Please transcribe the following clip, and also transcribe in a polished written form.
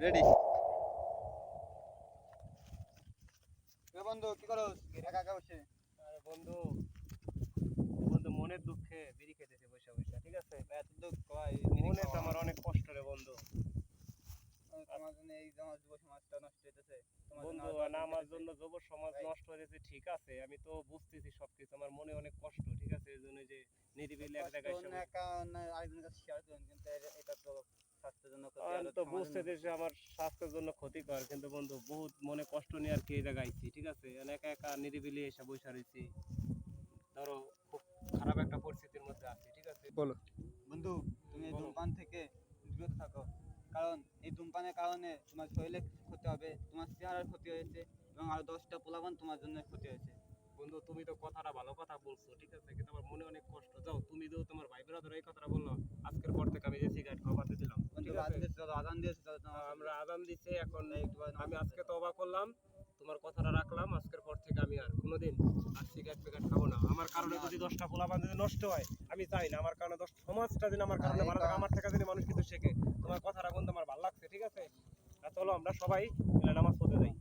Ready. এ বন্ধু কি করস? একা একা বসে? আরে বন্ধু, বন্ধু মনের দুঃখে বিড়ি খেতেছি বসে বসে, ঠিক আছে? এত দুঃখ ভাই, মনে তো আমার অনেক কষ্ট রে বন্ধু। তোমার জন্য এই যে আমার যুব সমাজটা নষ্ট হইতেছে। তোমার জন্য বন্ধু আরো না, আমার হইতেছে। জন্য যুব সমাজ ভাই, নষ্ট হয়েছে ঠিক আছে, আমি তো বুঝতেছি সবকিছু, আমার মনে অনেক কষ্ট, ঠিক আছে? এই জন্য যে নিরিবিলি এক কষ্ট জায়গায় অন্য একা অন্য আরেকজনের কাছে শেয়ার করুন, কিন্তু এটা তো স্বাস্থ্যের জন্য ক্ষতি আর আমি তো সমাজের জন্য বুঝতেছি ক্ষতি। যে আমার স্বাস্থ্যের জন্য ক্ষতিকর, কিন্তু বন্ধু বহুত মনে কষ্ট নিয়ে আর কি এই জায়গায় আইছি, ঠিক আছে? একা একা নিরিবিলি এসে বসে রয়েছি, ধরো খুব খারাপ একটা পরিস্থিতির মধ্যে আছি, ঠিক আছে? বলো বন্ধু, তুমি এই বলো। ধূমপান থেকে বিরত থাকো, কারণ এই ধূমপানের কারণে তোমার শরীরে ক্ষতি হবে, তোমার চেহারার ক্ষতি হয়েছে এবং আরো 10টা পোলাপান তোমার জন্য ক্ষতি হয়েছে। বন্ধু তুমি তো কথাটা ভালো কথা বলছো, ঠিক আছে, কিন্তু আমার মনে অনেক কষ্ট। যাও, তুমি তো তোমার ভাই ব্রাদার এই কথাটা বললো, আজকের পর থেকে আমি যে সিগারেট খাওয়া বাদ দিয়ে দিলাম, বন্ধু ঠিক আছে? আজান দিয়েছে, চলো আজান দিয়েছে, চলো নামাজ পড়ি। আমরা আজান দিছি এখন, তাই একটু পরে নামাজ আমি পড়তে আজকে যাবো। তওবা করলাম, তোমার কথাটা রাখলাম। আজকের পর থেকে আমি আর কোনোদিন আর সিগারেট ফিগারেট খাবো না। আমার কারণে যদি 10টা পোলাপান যদি নষ্ট হয়, আমি চাই না আমার কারণে 10 সমাজটা যদি আমার কারণে ভালো থাকে, আমার থেকে যদি মানুষ কিছু শেখে। তোমার কথাটা বন্ধু আমার ভালো লাগছে, ঠিক আছে? আর চলো আমরা সবাই মিলে নামাজ পড়তে যাই।